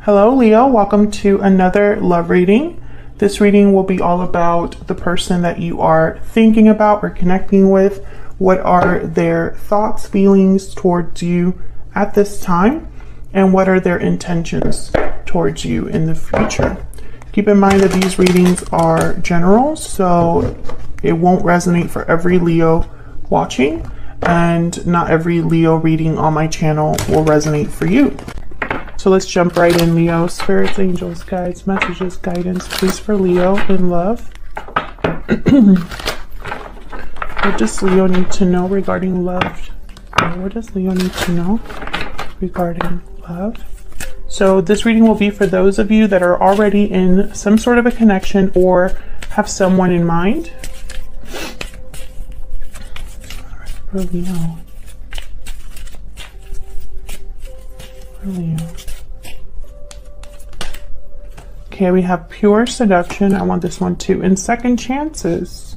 Hello Leo, welcome to another love reading. This reading will be all about the person that you are thinking about or connecting with. What are their thoughts, feelings towards you at this time? And what are their intentions towards you in the future? Keep in mind that these readings are general, so it won't resonate for every Leo watching, and not every Leo reading on my channel will resonate for you. So let's jump right in, Leo. Spirits, angels, guides, messages, guidance, please, for Leo in love. What does Leo need to know regarding love? What does Leo need to know regarding love? So this reading will be for those of you that are already in some sort of a connection or have someone in mind. All right, for Leo. For Leo. Okay, we have pure seduction. I want this one too. And second chances.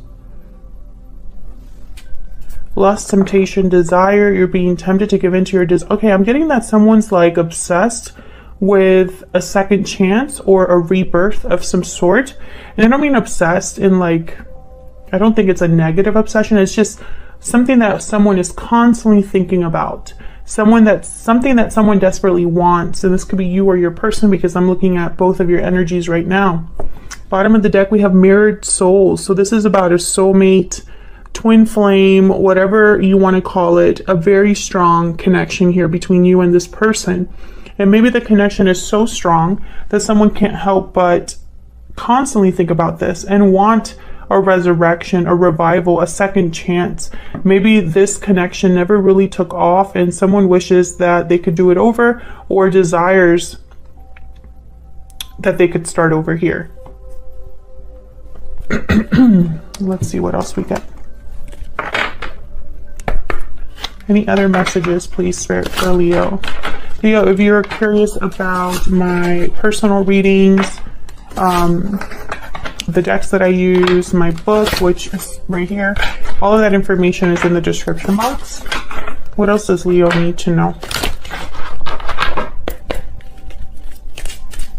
Lust, temptation, desire. You're being tempted to give into your desire. Okay, I'm getting that someone's like obsessed with a second chance or a rebirth of some sort. And I don't mean obsessed in like, I don't think it's a negative obsession. It's just something that someone is constantly thinking about. Something that someone desperately wants. And this could be you or your person, because I'm looking at both of your energies right now. Bottom of the deck, we have mirrored souls. So this is about a soulmate, twin flame, whatever you want to call it, a very strong connection here between you and this person. And maybe the connection is so strong that someone can't help but constantly think about this and want a resurrection, a revival, a second chance. Maybe this connection never really took off and someone wishes that they could do it over, or desires that they could start over here. Let's see what else we get. Any other messages, please, Spirit, for Leo? Leo, if you're curious about my personal readings, the decks that I use, my book, which is right here, all of that information is in the description box. What else does Leo need to know?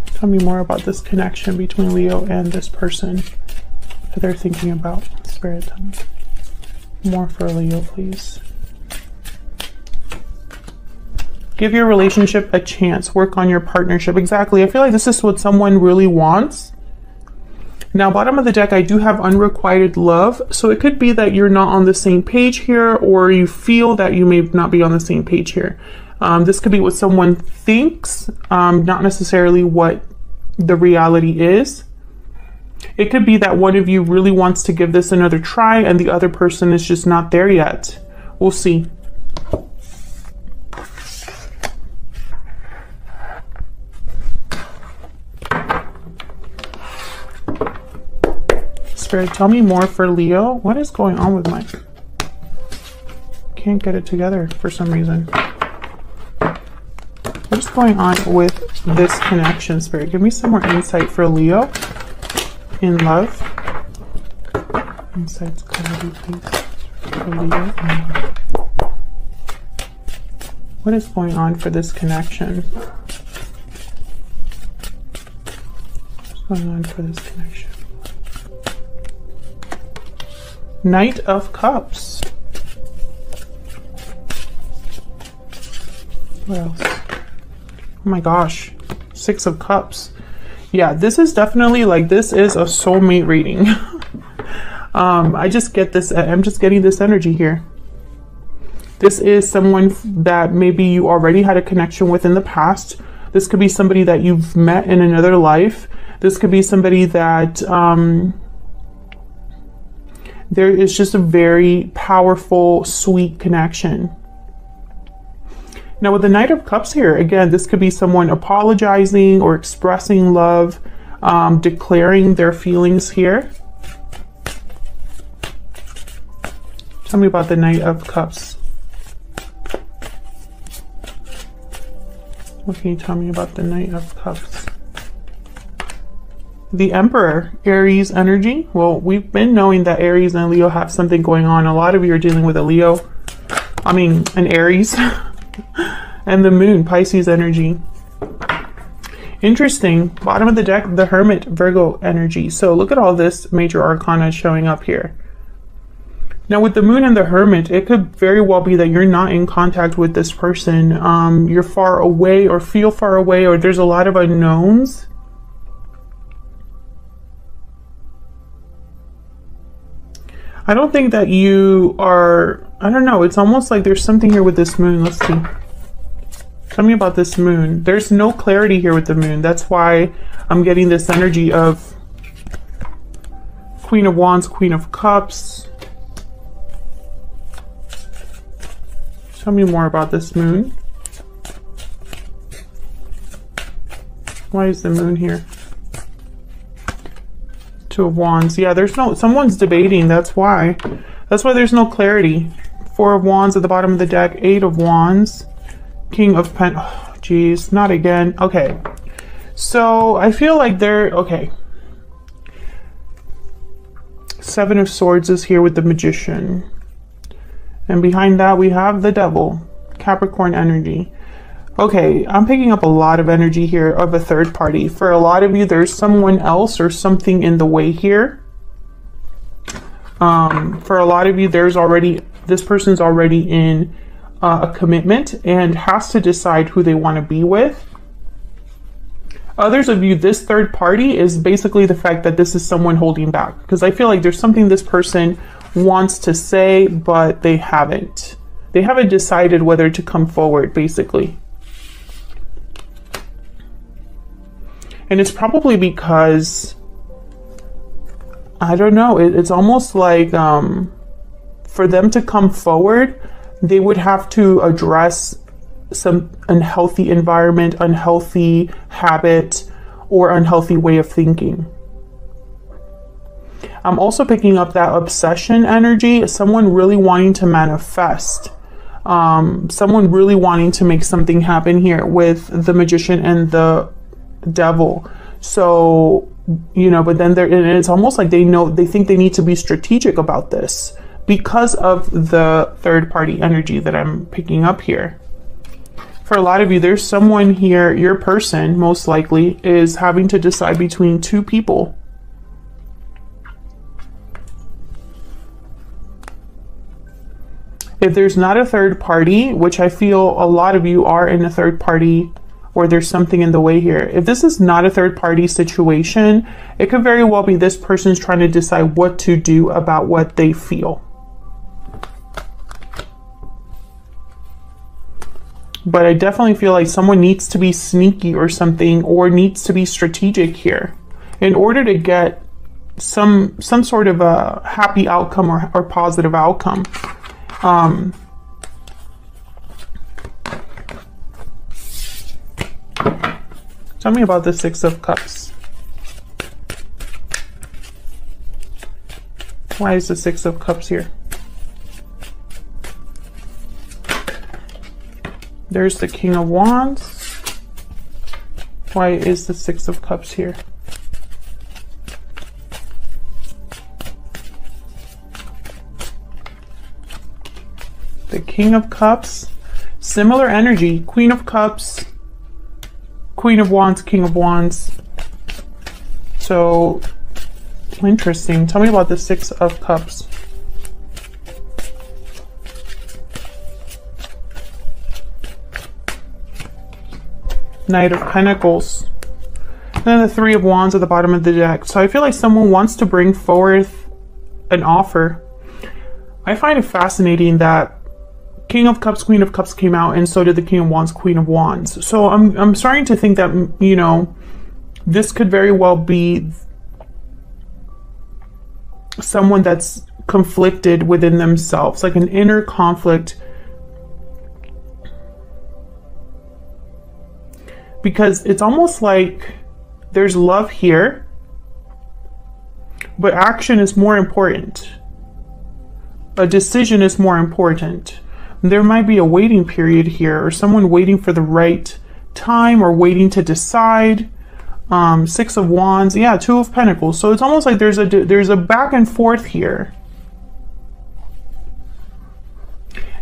Tell me more about this connection between Leo and this person that they're thinking about. Spirit, tell me more for Leo, please. Give your relationship a chance. Work on your partnership. Exactly. I feel like this is what someone really wants. Now, bottom of the deck, I do have unrequited love. So it could be that you're not on the same page here, or you feel that you may not be on the same page here. This could be what someone thinks, not necessarily what the reality is. It could be that one of you really wants to give this another try and the other person is just not there yet. We'll see. Spirit, tell me more for Leo. What is going on with my... Can't get it together for some reason. What is going on with this connection, Spirit? Give me some more insight for Leo in love. Insights, clarity, please, for Leo in love. What is going on for this connection? What's going on for this connection? Knight of Cups. What else? Oh my gosh. Six of Cups. Yeah, this is definitely like, this is a soulmate reading. I just get this. I'm just getting this energy here. This is someone that maybe you already had a connection with in the past. This could be somebody that you've met in another life. This could be somebody that... there is just a very powerful, sweet connection. Now with the Knight of Cups here, again, this could be someone apologizing or expressing love, declaring their feelings here. Tell me about the Knight of Cups. What can you tell me about the Knight of Cups? The Emperor, Aries energy. Well, we've been knowing that Aries and Leo have something going on. A lot of you are dealing with a Leo. an Aries. And the Moon, Pisces energy. Interesting. Bottom of the deck, the Hermit, Virgo energy. So look at all this major arcana showing up here. Now with the Moon and the Hermit, it could very well be that you're not in contact with this person. You're far away or feel far away, or there's a lot of unknowns. I don't think that you are, I don't know, it's almost like there's something here with this Moon. Let's see. Tell me about this Moon. There's no clarity here with the Moon. That's why I'm getting this energy of Queen of Wands, Queen of Cups. Tell me more about this Moon. Why is the Moon here? Two of Wands. Yeah, there's no, someone's debating. That's why. That's why there's no clarity. Four of Wands at the bottom of the deck. Eight of Wands. King of oh, geez, not again. Okay. So I feel like they're, okay. Seven of Swords is here with the Magician. And behind that, we have the Devil, Capricorn energy. Okay, I'm picking up a lot of energy here of a third party. For a lot of you, there's someone else or something in the way here. For a lot of you, there's already, this person's already in a commitment and has to decide who they want to be with. Others of you, this third party is basically the fact that this is someone holding back. Because I feel like there's something this person wants to say, but they haven't. They haven't decided whether to come forward, basically. And it's probably because, I don't know, it's almost like for them to come forward, they would have to address some unhealthy environment, unhealthy habit, or unhealthy way of thinking. I'm also picking up that obsession energy, someone really wanting to manifest, someone really wanting to make something happen here with the Magician and the Devil. So, you know, but then it's almost like they know, they think they need to be strategic about this because of the third party energy that I'm picking up here. For a lot of you, there's someone here, your person most likely is having to decide between two people. If there's not a third party, which I feel a lot of you are in a third party, or there's something in the way here. If this is not a third party situation, it could very well be this person's trying to decide what to do about what they feel. But I definitely feel like someone needs to be sneaky or something, or needs to be strategic here in order to get some sort of a happy outcome or positive outcome. Tell me about the Six of Cups. Why is the Six of Cups here? There's the King of Wands. Why is the Six of Cups here? The King of Cups. Similar energy. Queen of Cups. Queen of Wands, King of Wands. So, interesting. Tell me about the Six of Cups. Knight of Pentacles. And then the Three of Wands at the bottom of the deck. So I feel like someone wants to bring forth an offer. I find it fascinating that King of Cups, Queen of Cups came out, and so did the King of Wands, Queen of Wands. So I'm starting to think that, you know, this could very well be someone that's conflicted within themselves, like an inner conflict. Because it's almost like there's love here, but action is more important. A decision is more important. There might be a waiting period here, or someone waiting for the right time, or waiting to decide. Six of Wands, yeah, Two of Pentacles. So it's almost like there's a back and forth here.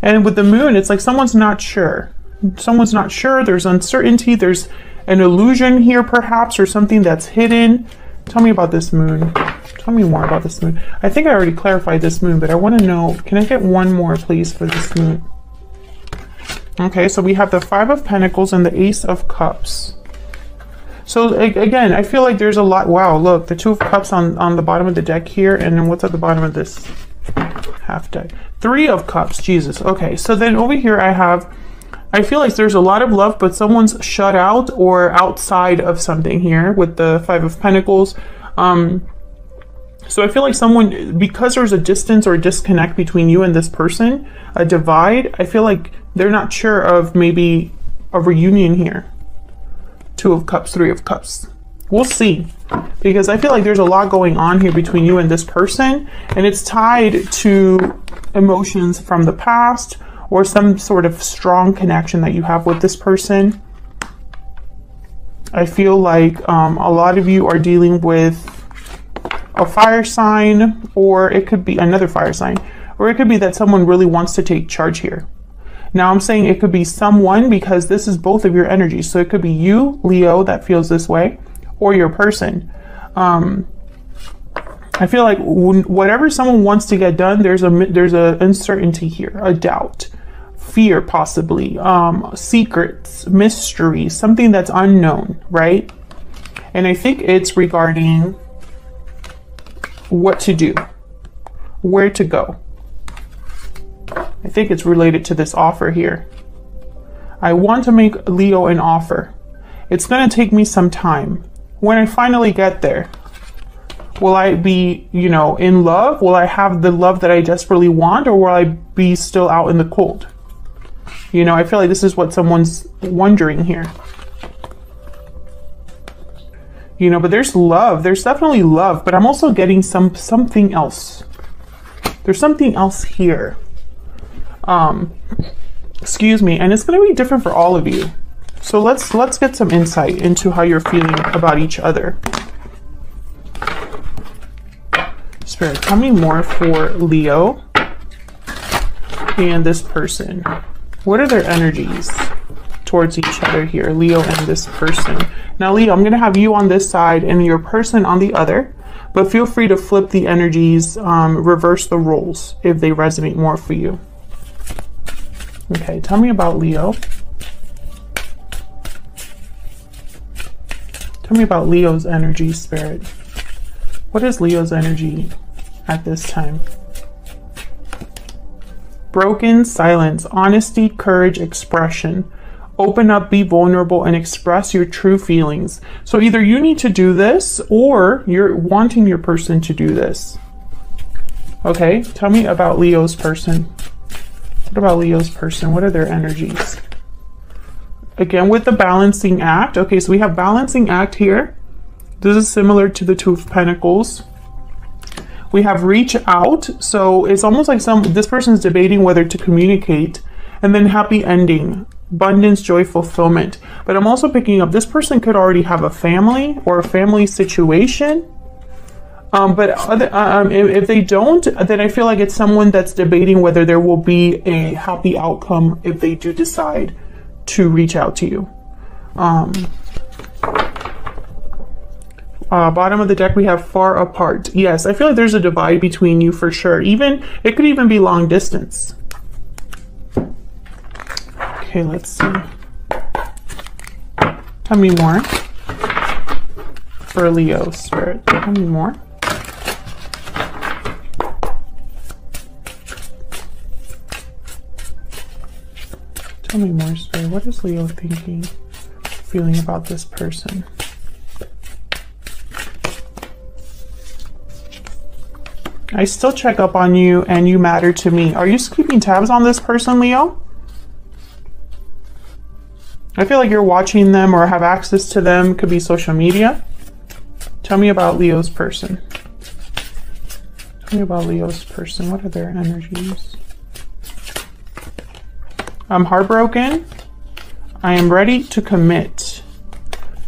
And with the Moon, it's like someone's not sure. Someone's not sure. There's uncertainty. There's an illusion here perhaps, or something that's hidden. Tell me about this moon. Tell me more about this moon. I think I already clarified this moon, but I want to know, can I get one more please for this moon? Okay, so we have the Five of Pentacles and the Ace of Cups. So again, I feel like there's a lot. Wow, look, the Two of Cups on the bottom of the deck here, and then what's at the bottom of this half deck? Three of Cups, Jesus. Okay, so then over here I feel like there's a lot of love, but someone's shut out or outside of something here with the Five of Pentacles. So I feel like someone, because there's a distance or disconnect between you and this person, a divide, I feel like they're not sure of maybe a reunion here. Two of Cups, Three of Cups. We'll see, because I feel like there's a lot going on here between you and this person, and it's tied to emotions from the past or some sort of strong connection that you have with this person. I feel like a lot of you are dealing with a fire sign, or it could be another fire sign, or it could be that someone really wants to take charge here. Now I'm saying it could be someone, because this is both of your energies. So it could be you, Leo, that feels this way, or your person. I feel like whatever someone wants to get done, there's a uncertainty here, a doubt, fear possibly, secrets, mystery, something that's unknown, right? And I think it's regarding what to do, where to go. I think it's related to this offer here. I want to make Leo an offer. It's going to take me some time. When I finally get there, will I be, you know, in love? Will I have the love that I desperately want, or will I be still out in the cold? You know, I feel like this is what someone's wondering here. You know, but there's love. There's definitely love, but I'm also getting something else. There's something else here. Excuse me, and it's going to be different for all of you. So let's get some insight into how you're feeling about each other. Spirit, tell me more for Leo and this person. What are their energies towards each other here, Leo and this person? Now, Leo, I'm going to have you on this side and your person on the other, but feel free to flip the energies, reverse the roles if they resonate more for you. Okay, tell me about Leo. Tell me about Leo's energy, Spirit. What is Leo's energy at this time? Broken silence, honesty, courage, expression. Open up, be vulnerable, and express your true feelings. So either you need to do this, or you're wanting your person to do this. Okay, tell me about Leo's person. What about Leo's person? What are their energies? Again, with the balancing act. Okay, so we have balancing act here. This is similar to the Two of Pentacles. We have reach out. So it's almost like this person is debating whether to communicate. And then happy ending, abundance, joy, fulfillment. But I'm also picking up this person could already have a family or a family situation. If they don't, then I feel like it's someone that's debating whether there will be a happy outcome if they do decide to reach out to you. Bottom of the deck, we have far apart. Yes, I feel like there's a divide between you for sure. It could even be long distance. Okay, let's see. Tell me more for Leo, Spirit. Tell me more. Tell me more, Spirit. What is Leo thinking, feeling about this person? I still check up on you and you matter to me. Are you keeping tabs on this person, Leo? I feel like you're watching them or have access to them. Could be social media. Tell me about Leo's person. Tell me about Leo's person. What are their energies? I'm heartbroken. I am ready to commit.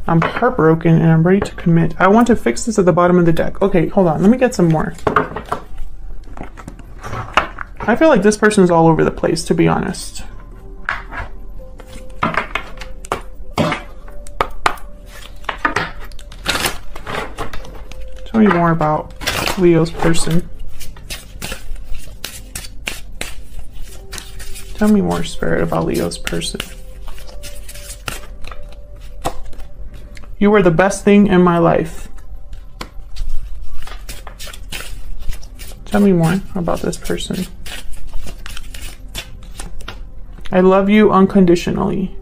I'm heartbroken and I'm ready to commit. I want to fix this at the bottom of the deck. Okay, hold on. Let me get some more. I feel like this person's all over the place, to be honest. Tell me more about Leo's person. Tell me more, Spirit, about Leo's person. You were the best thing in my life. Tell me more about this person. I love you unconditionally.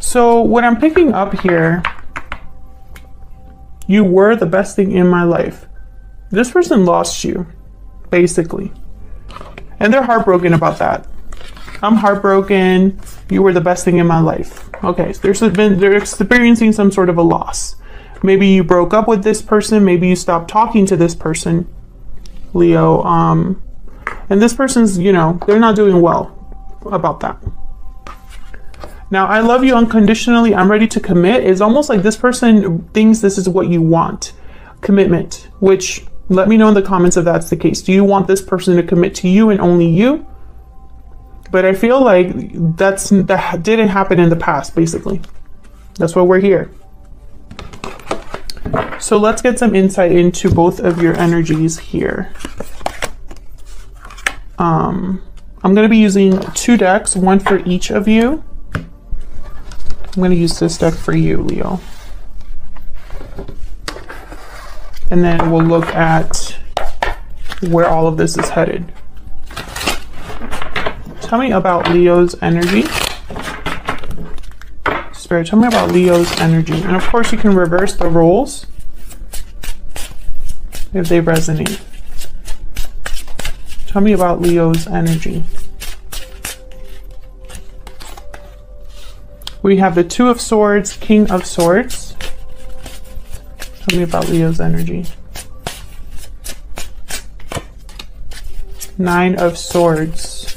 So what I'm picking up here, you were the best thing in my life. This person lost you, basically. And they're heartbroken about that. I'm heartbroken. You were the best thing in my life. Okay, so they're experiencing some sort of a loss. Maybe you broke up with this person. Maybe you stopped talking to this person, Leo. And this person's, you know, they're not doing well about that. Now, I love you unconditionally. I'm ready to commit. It's almost like this person thinks this is what you want. Commitment, which let me know in the comments if that's the case. Do you want this person to commit to you and only you? But I feel like that didn't happen in the past, basically. That's why we're here. So let's get some insight into both of your energies here. I'm going to be using 2 decks, one for each of you. I'm going to use this deck for you, Leo. And then we'll look at where all of this is headed. Tell me about Leo's energy. Spirit, tell me about Leo's energy. And of course you can reverse the roles if they resonate. Tell me about Leo's energy. We have the 2 of Swords, King of Swords. Tell me about Leo's energy. 9 of Swords.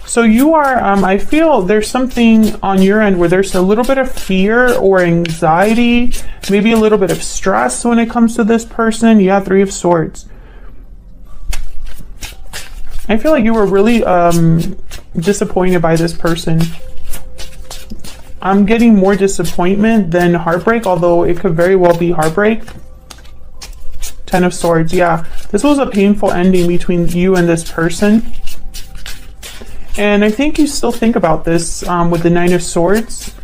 So you are, I feel there's something on your end where there's a little bit of fear or anxiety, maybe a little bit of stress when it comes to this person. Yeah, 3 of Swords. I feel like you were really disappointed by this person. I'm getting more disappointment than heartbreak, although it could very well be heartbreak. 10 of Swords, yeah. This was a painful ending between you and this person. And I think you still think about this with the 9 of Swords.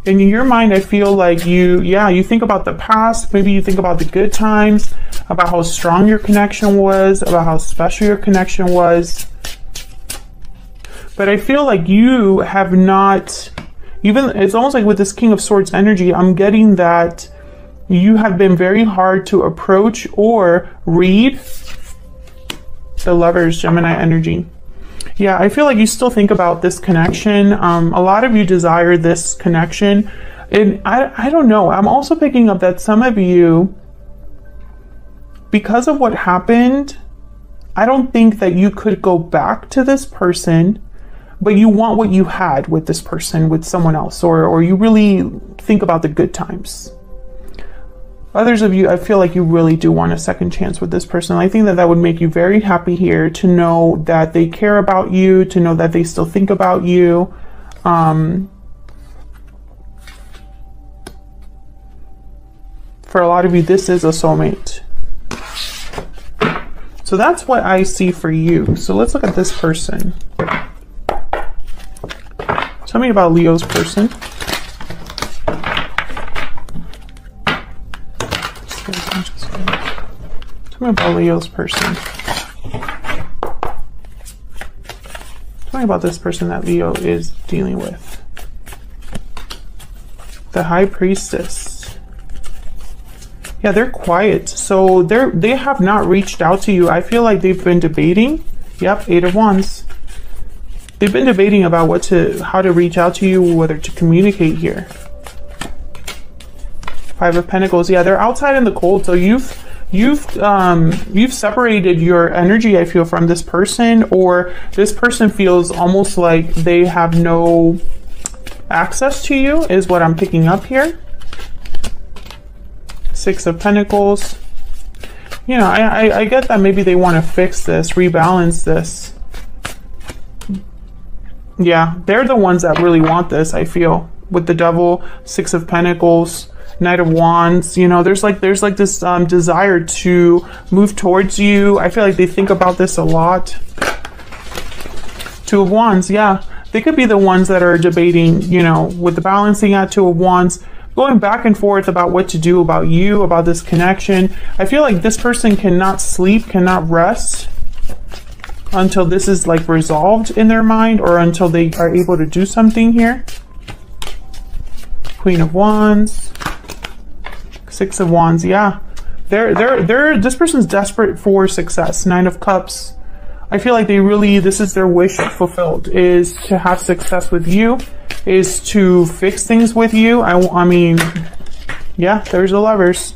In your mind, I feel like you think about the past. Maybe you think about the good times, about how strong your connection was, about how special your connection was. But I feel like you have not, it's almost like with this King of Swords energy, I'm getting that you have been very hard to approach or read. The Lovers, Gemini energy. Yeah, I feel like you still think about this connection. A lot of you desire this connection. And I don't know. I'm also picking up that some of you, because of what happened, I don't think that you could go back to this person, but you want what you had with this person, with someone else, or you really think about the good times. Others of you, I feel like you really do want a second chance with this person. I think that that would make you very happy here, to know that they care about you, to know that they still think about you. For a lot of you, this is a soulmate. So that's what I see for you. So let's look at this person. Tell me about Leo's person. Tell me about Leo's person. Tell me about this person that Leo is dealing with. The High Priestess. Yeah, they're quiet. So they have not reached out to you. I feel like they've been debating. Yep, 8 of Wands. They've been debating about how to reach out to you, whether to communicate here. 5 of Pentacles. Yeah, they're outside in the cold. So you've separated your energy, I feel, from this person, or this person feels almost like they have no access to you, is what I'm picking up here. 6 of Pentacles. You know, I get that maybe they want to fix this, rebalance this. Yeah, they're the ones that really want this, I feel. With the Devil, Six of Pentacles, Knight of Wands, you know, there's like this desire to move towards you. I feel like they think about this a lot. Two of Wands, yeah. They could be the ones that are debating, you know, with the balancing act, Two of Wands, going back and forth about what to do about you, about this connection. I feel like this person cannot sleep, cannot rest until this is like resolved in their mind, or until they are able to do something here. Queen of Wands, Six of Wands, yeah. This person's desperate for success. Nine of Cups. I feel like they really, this is their wish fulfilled, is to have success with you, is to fix things with you. I mean, yeah, there's the Lovers.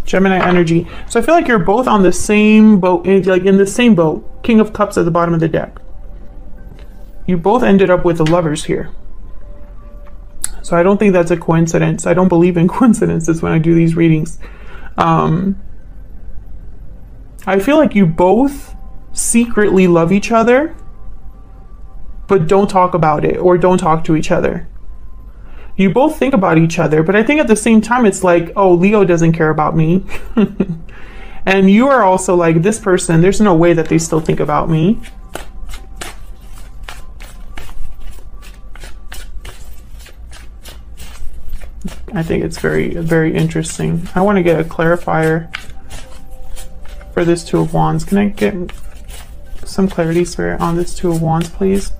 Gemini energy. So I feel like you're both on the same boat, like in the same boat. King of Cups at the bottom of the deck. You both ended up with the Lovers here. So I don't think that's a coincidence. I don't believe in coincidences when I do these readings. I feel like you both secretly love each other, but don't talk about it, or don't talk to each other. You both think about each other, but I think at the same time, it's like, oh, Leo doesn't care about me. And you are also like, this person, there's no way that they still think about me. I think it's very, very interesting. I want to get a clarifier for this Two of Wands. Can I get some clarity, Spirit, on this Two of Wands, please?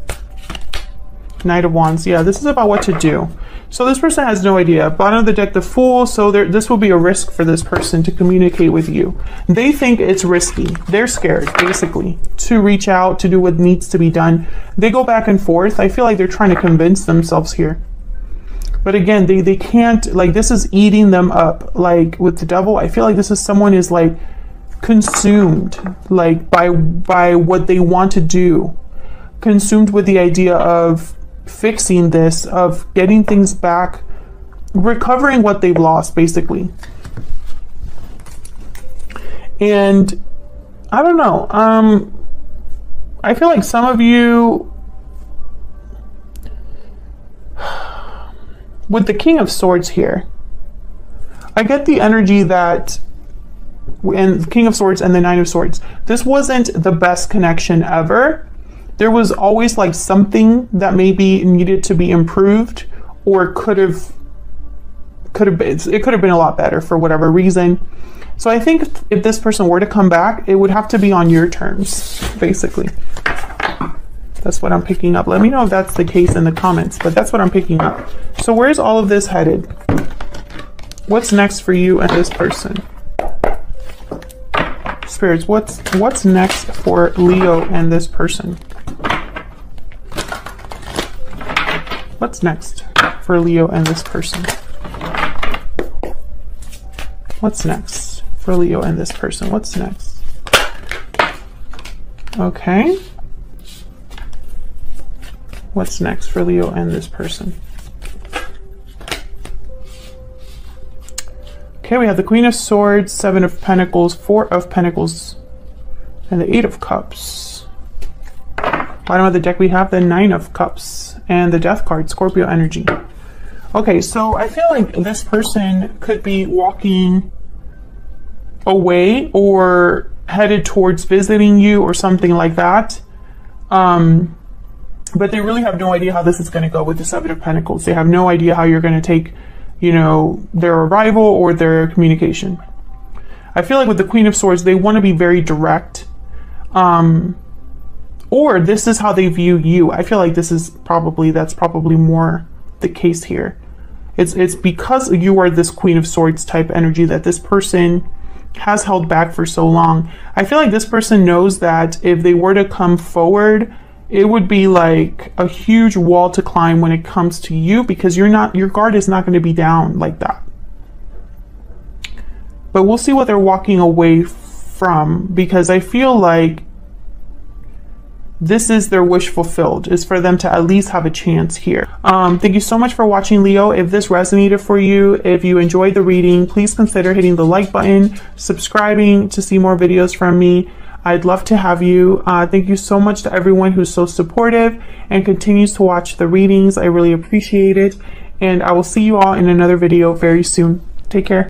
Knight of Wands. Yeah, this is about what to do. So this person has no idea. Bottom of the deck, the Fool. So this will be a risk for this person to communicate with you. They think it's risky. They're scared, basically, to reach out, to do what needs to be done. They go back and forth. I feel like they're trying to convince themselves here. But again, they can't, like, this is eating them up. Like with the Devil, I feel like this is someone is like consumed, like by what they want to do. Consumed with the idea of fixing this, of getting things back, recovering what they've lost, basically. And I don't know, I feel like some of you, with the King of Swords here, I get the energy that, and King of Swords and the Nine of Swords, this wasn't the best connection ever. There was always like something that maybe needed to be improved, or it could have been a lot better for whatever reason. So I think if this person were to come back, it would have to be on your terms, basically. That's what I'm picking up. Let me know if that's the case in the comments, but that's what I'm picking up. So where's all of this headed? What's next for you and this person? Spirits, what's next for Leo and this person? What's next for Leo and this person? What's next for Leo and this person? What's next? Okay. What's next for Leo and this person? Okay, we have the Queen of Swords, Seven of Pentacles, Four of Pentacles, and the Eight of Cups. Bottom of the deck, we have the Nine of Cups and the Death card, Scorpio energy. Okay, so I feel like this person could be walking away or headed towards visiting you or something like that. But they really have no idea how this is going to go with the Seven of Pentacles. They have no idea how you're going to take, you know, their arrival or their communication. I feel like with the Queen of Swords, they want to be very direct. Or this is how they view you. I feel like that's probably more the case here. It's because you are this Queen of Swords type energy that this person has held back for so long. I feel like this person knows that if they were to come forward, it would be like a huge wall to climb when it comes to you, because your guard is not going to be down like that. But we'll see what they're walking away from, because I feel like this is their wish fulfilled, is for them to at least have a chance here. Thank you so much for watching, Leo. If this resonated for you, if you enjoyed the reading, please consider hitting the like button, subscribing to see more videos from me. I'd love to have you. Thank you so much to everyone who's so supportive and continues to watch the readings. I really appreciate it. And I will see you all in another video very soon. Take care.